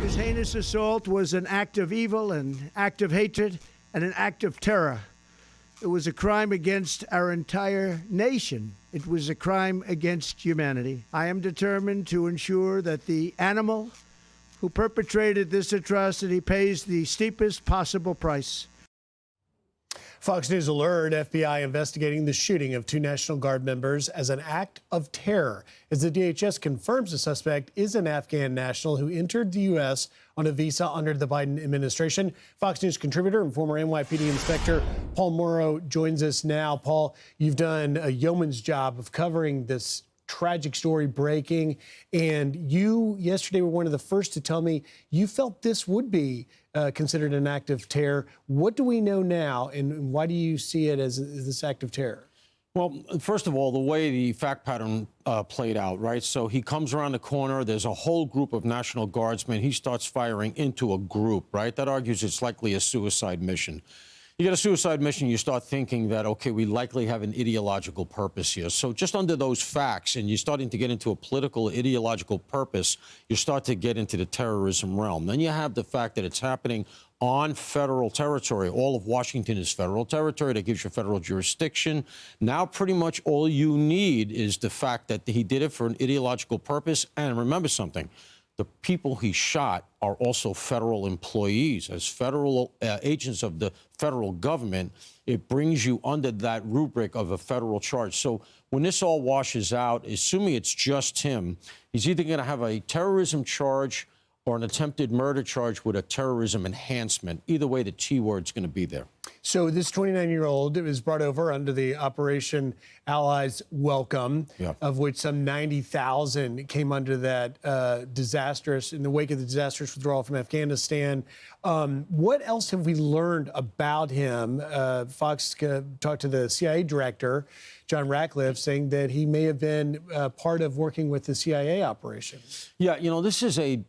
His heinous assault was an act of evil, an act of hatred, and an act of terror. It was a crime against our entire nation. It was a crime against humanity. I am determined to ensure that the animal who perpetrated this atrocity pays the steepest possible price. Fox News alert, FBI investigating the shooting of 2 National Guard members as an act of terror, as the DHS confirms the suspect is an Afghan national who entered the U.S. on a visa under the Biden administration. Fox News contributor and former NYPD inspector Paul Mauro joins us now. Paul, you've done a yeoman's job of covering this tragic story breaking, and you yesterday were one of the first to tell me you felt this would be considered an act of terror. What do we know now, and why do you see it as this act of terror? Well, first of all, the way the fact pattern played out, right? So he comes around the corner. There's a whole group of National Guardsmen. He starts firing into a group, right? That argues it's likely a suicide mission. You get a suicide mission, you start thinking that, okay, we likely have an ideological purpose here. So just under those facts, and you're starting to get into a political ideological purpose, you start to get into the terrorism realm. Then you have the fact that it's happening on federal territory. All of Washington is federal territory. That gives you federal jurisdiction. Now pretty much all you need is the fact that he did it for an ideological purpose. And remember something. The people he shot are also federal employees. As federal agents of the federal government, it brings you under that rubric of a federal charge. So when this all washes out, assuming it's just him, he's either going to have a terrorism charge or an attempted murder charge with a terrorism enhancement. Either way, the T word's going to be there. So this 29-year-old was brought over under the Operation Allies Welcome, of which some 90,000 came under that in the wake of the disastrous withdrawal from Afghanistan. What else have we learned about him? Fox talked to the CIA director, John Ratcliffe, saying that he may have been part of working with the CIA operation. Yeah, you know, this is a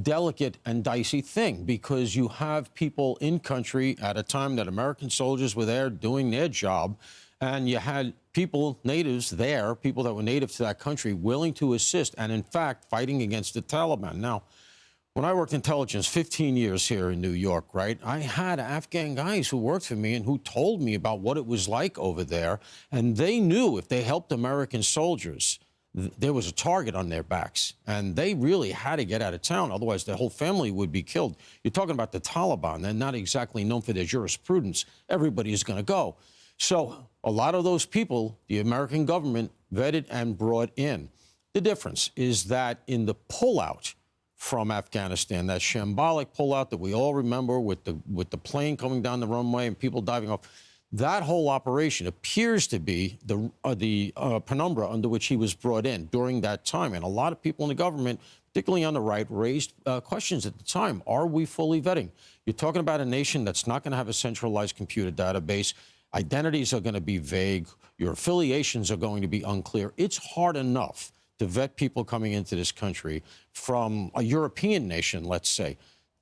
delicate and dicey thing because you have people in country at a time that American soldiers were there doing their job, and you had people, natives there, people that were native to that country, willing to assist and, in fact, fighting against the Taliban. Now, when I worked intelligence 15 years here in New York, right, I had Afghan guys who worked for me and who told me about what it was like over there, and they knew if they helped American soldiers, there was a target on their backs, and they really had to get out of town. Otherwise, their whole family would be killed. You're talking about the Taliban. They're not exactly known for their jurisprudence. Everybody is going to go. So a lot of those people, the American government vetted and brought in. The difference is that in the pullout from Afghanistan, that shambolic pullout that we all remember with the plane coming down the runway and people diving off, that whole operation appears to be the penumbra under which he was brought in during that time. And a lot of people in the government, particularly on the right, raised questions at the time. Are we fully vetting? You're talking about a nation that's not going to have a centralized computer database. Identities are going to be vague. Your affiliations are going to be unclear. It's hard enough to vet people coming into this country from a European nation, let's say.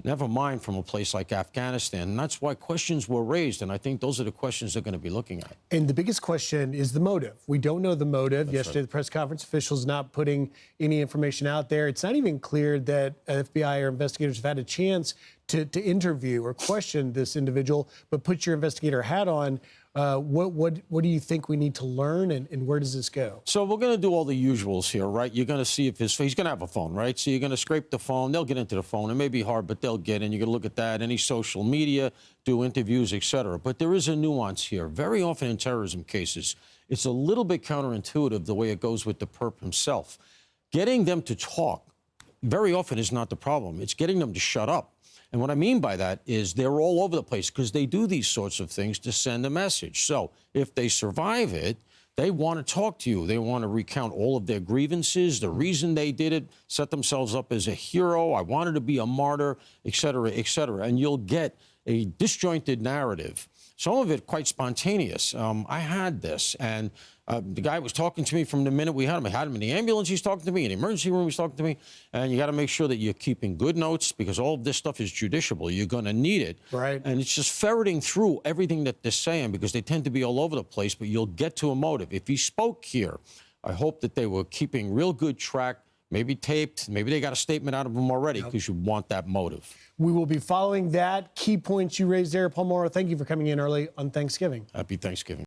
Never mind from a place like Afghanistan. And that's why questions were raised. And I think those are the questions they're going to be looking at. And the biggest question is the motive. We don't know the motive. That's Yesterday, right. The press conference officials not putting any information out there. It's not even clear that FBI or investigators have had a chance to interview or question this individual. But put your investigator hat on. What do you think we need to learn, and where does this go? So we're going to do all the usuals here, right? You're going to see if he's going to have a phone, right? So you're going to scrape the phone. They'll get into the phone. It may be hard, but they'll get in. You're going to look at that, any social media, do interviews, etc. But there is a nuance here. Very often in terrorism cases, it's a little bit counterintuitive the way it goes with the perp himself. Getting them to talk very often is not the problem. It's getting them to shut up. And what I mean by that is they're all over the place because they do these sorts of things to send a message. So if they survive it, they want to talk to you. They want to recount all of their grievances, the reason they did it, set themselves up as a hero. I wanted to be a martyr, et cetera, et cetera. And you'll get a disjointed narrative. Some of it quite spontaneous. I had this, and the guy was talking to me from the minute we had him. I had him in the ambulance, he's talking to me. In the emergency room, he's talking to me. And you got to make sure that you're keeping good notes because all of this stuff is judiciable. You're going to need it. Right. And it's just ferreting through everything that they're saying because they tend to be all over the place, but you'll get to a motive. If he spoke here, I hope that they were keeping real good track, maybe taped. Maybe they got a statement out of them already because you want that motive. We will be following that. Key points you raised there, Paul Mauro. Thank you for coming in early on Thanksgiving. Happy Thanksgiving.